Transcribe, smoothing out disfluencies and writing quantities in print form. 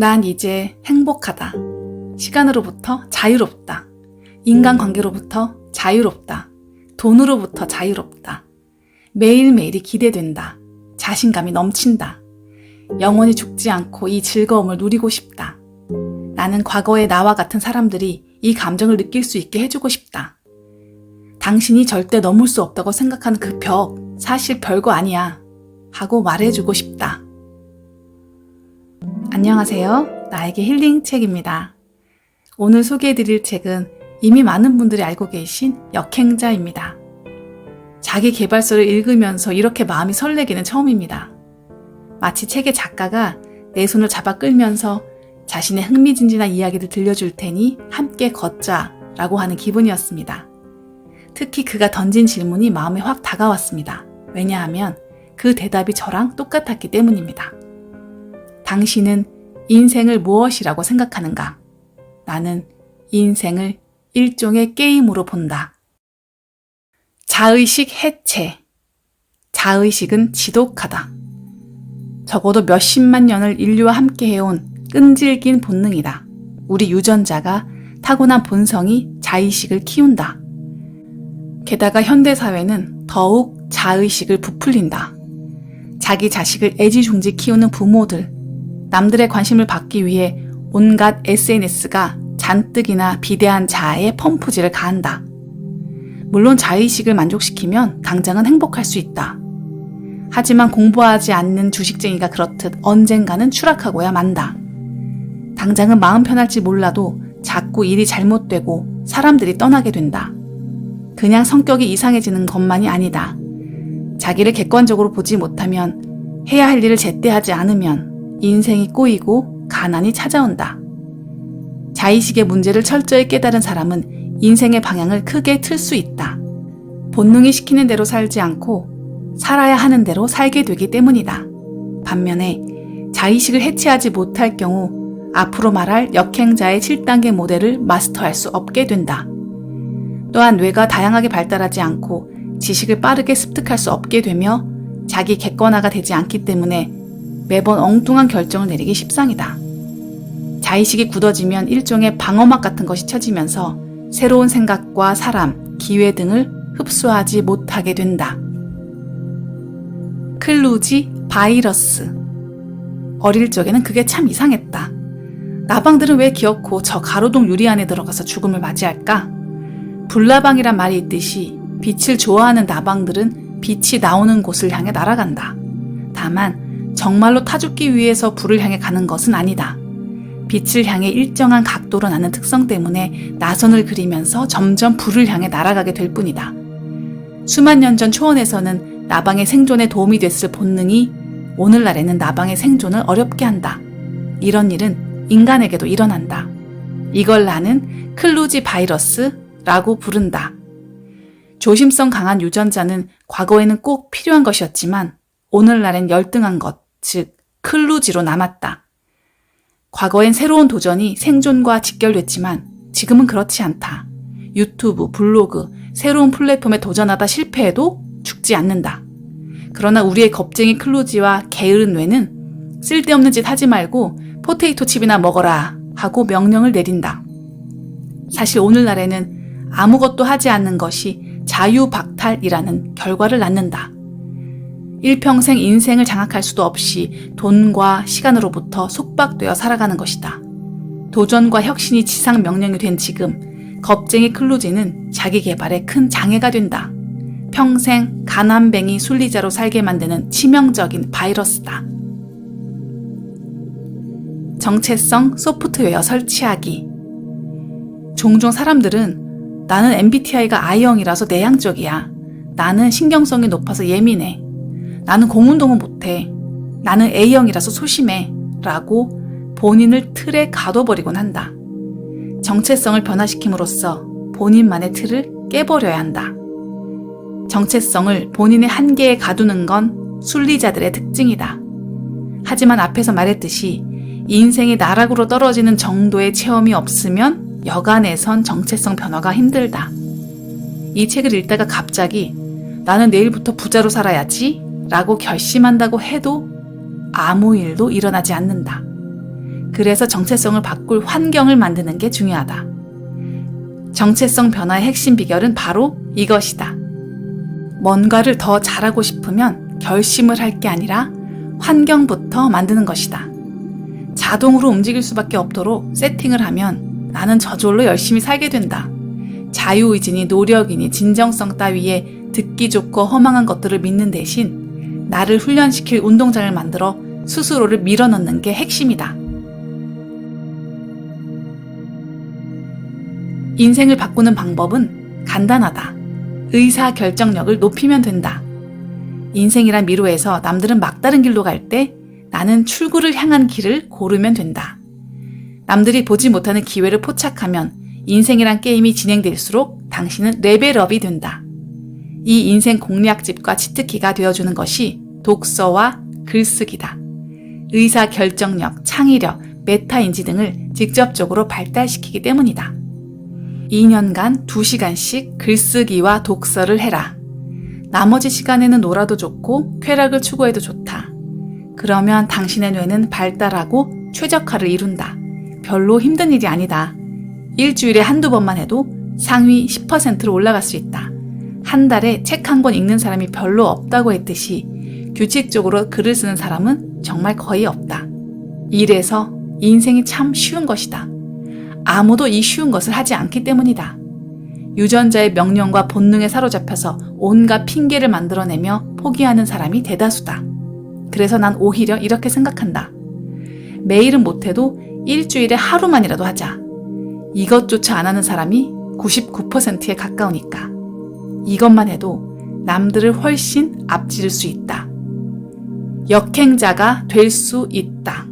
난 이제 행복하다. 시간으로부터 자유롭다. 인간관계로부터 자유롭다. 돈으로부터 자유롭다. 매일매일이 기대된다. 자신감이 넘친다. 영원히 죽지 않고 이 즐거움을 누리고 싶다. 나는 과거의 나와 같은 사람들이 이 감정을 느낄 수 있게 해주고 싶다. 당신이 절대 넘을 수 없다고 생각하는 그 벽, 사실 별거 아니야. 하고 말해주고 싶다. 안녕하세요. 나에게 힐링 책입니다. 오늘 소개해드릴 책은 이미 많은 분들이 알고 계신 역행자입니다. 자기 개발서를 읽으면서 이렇게 마음이 설레기는 처음입니다. 마치 책의 작가가 내 손을 잡아 끌면서 자신의 흥미진진한 이야기를 들려줄 테니 함께 걷자 라고 하는 기분이었습니다. 특히 그가 던진 질문이 마음에 확 다가왔습니다. 왜냐하면 그 대답이 저랑 똑같았기 때문입니다. 당신은 인생을 무엇이라고 생각하는가? 나는 인생을 일종의 게임으로 본다. 자의식 해체. 자의식은 지독하다. 적어도 몇십만 년을 인류와 함께 해온 끈질긴 본능이다. 우리 유전자가 타고난 본성이 자의식을 키운다. 게다가 현대사회는 더욱 자의식을 부풀린다. 자기 자식을 애지중지 키우는 부모들, 남들의 관심을 받기 위해 온갖 SNS가 잔뜩이나 비대한 자아에 펌프질을 가한다. 물론 자의식을 만족시키면 당장은 행복할 수 있다. 하지만 공부하지 않는 주식쟁이가 그렇듯 언젠가는 추락하고야 만다. 당장은 마음 편할지 몰라도 자꾸 일이 잘못되고 사람들이 떠나게 된다. 그냥 성격이 이상해지는 것만이 아니다. 자기를 객관적으로 보지 못하면, 해야 할 일을 제때 하지 않으면 인생이 꼬이고 가난이 찾아온다. 자의식의 문제를 철저히 깨달은 사람은 인생의 방향을 크게 틀 수 있다. 본능이 시키는 대로 살지 않고 살아야 하는 대로 살게 되기 때문이다. 반면에 자의식을 해체하지 못할 경우 앞으로 말할 역행자의 7단계 모델을 마스터할 수 없게 된다. 또한 뇌가 다양하게 발달하지 않고 지식을 빠르게 습득할 수 없게 되며 자기 객관화가 되지 않기 때문에 매번 엉뚱한 결정을 내리기 십상이다. 자의식이 굳어지면 일종의 방어막 같은 것이 쳐지면서 새로운 생각과 사람, 기회 등을 흡수하지 못하게 된다. 클루지 바이러스. 어릴 적에는 그게 참 이상했다. 나방들은 왜 기어코 저 가로등 유리 안에 들어가서 죽음을 맞이할까? 불나방이란 말이 있듯이 빛을 좋아하는 나방들은 빛이 나오는 곳을 향해 날아간다. 다만 정말로 타 죽기 위해서 불을 향해 가는 것은 아니다. 빛을 향해 일정한 각도로 나는 특성 때문에 나선을 그리면서 점점 불을 향해 날아가게 될 뿐이다. 수만 년 전 초원에서는 나방의 생존에 도움이 됐을 본능이 오늘날에는 나방의 생존을 어렵게 한다. 이런 일은 인간에게도 일어난다. 이걸 나는 클루지 바이러스라고 부른다. 조심성 강한 유전자는 과거에는 꼭 필요한 것이었지만 오늘날엔 열등한 것, 즉 클루지로 남았다. 과거엔 새로운 도전이 생존과 직결됐지만 지금은 그렇지 않다. 유튜브, 블로그, 새로운 플랫폼에 도전하다 실패해도 죽지 않는다. 그러나 우리의 겁쟁이 클루지와 게으른 뇌는 쓸데없는 짓 하지 말고 포테이토 칩이나 먹어라 하고 명령을 내린다. 사실 오늘날에는 아무것도 하지 않는 것이 자유박탈이라는 결과를 낳는다. 일평생 인생을 장악할 수도 없이 돈과 시간으로부터 속박되어 살아가는 것이다. 도전과 혁신이 지상 명령이 된 지금 겁쟁이 클루지는 자기 개발에 큰 장애가 된다. 평생 가난뱅이 순리자로 살게 만드는 치명적인 바이러스다. 정체성 소프트웨어 설치하기. 종종 사람들은 나는 MBTI가 I형이라서 내향적이야. 나는 신경성이 높아서 예민해. 나는 공운동은 못해. 나는 A형이라서 소심해. 라고 본인을 틀에 가둬버리곤 한다. 정체성을 변화시킴으로써 본인만의 틀을 깨버려야 한다. 정체성을 본인의 한계에 가두는 건 순리자들의 특징이다. 하지만 앞에서 말했듯이 인생이 나락으로 떨어지는 정도의 체험이 없으면 여간에선 정체성 변화가 힘들다. 이 책을 읽다가 갑자기 나는 내일부터 부자로 살아야지 라고 결심한다고 해도 아무 일도 일어나지 않는다. 그래서 정체성을 바꿀 환경을 만드는 게 중요하다. 정체성 변화의 핵심 비결은 바로 이것이다. 뭔가를 더 잘하고 싶으면 결심을 할 게 아니라 환경부터 만드는 것이다. 자동으로 움직일 수밖에 없도록 세팅을 하면 나는 저절로 열심히 살게 된다. 자유의지니 노력이니 진정성 따위에 듣기 좋고 허망한 것들을 믿는 대신 나를 훈련시킬 운동장을 만들어 스스로를 밀어넣는 게 핵심이다. 인생을 바꾸는 방법은 간단하다. 의사결정력을 높이면 된다. 인생이란 미로에서 남들은 막다른 길로 갈 때 나는 출구를 향한 길을 고르면 된다. 남들이 보지 못하는 기회를 포착하면 인생이란 게임이 진행될수록 당신은 레벨업이 된다. 이 인생 공략집과 치트키가 되어주는 것이 독서와 글쓰기다. 의사결정력, 창의력, 메타인지 등을 직접적으로 발달시키기 때문이다. 2년간 2시간씩 글쓰기와 독서를 해라. 나머지 시간에는 놀아도 좋고 쾌락을 추구해도 좋다. 그러면 당신의 뇌는 발달하고 최적화를 이룬다. 별로 힘든 일이 아니다. 일주일에 한두 번만 해도 상위 10%로 올라갈 수 있다. 한 달에 책 한 권 읽는 사람이 별로 없다고 했듯이 규칙적으로 글을 쓰는 사람은 정말 거의 없다. 이래서 인생이 참 쉬운 것이다. 아무도 이 쉬운 것을 하지 않기 때문이다. 유전자의 명령과 본능에 사로잡혀서 온갖 핑계를 만들어내며 포기하는 사람이 대다수다. 그래서 난 오히려 이렇게 생각한다. 매일은 못해도 일주일에 하루만이라도 하자. 이것조차 안 하는 사람이 99%에 가까우니까. 이것만 해도 남들을 훨씬 앞지를 수 있다. 역행자가 될 수 있다.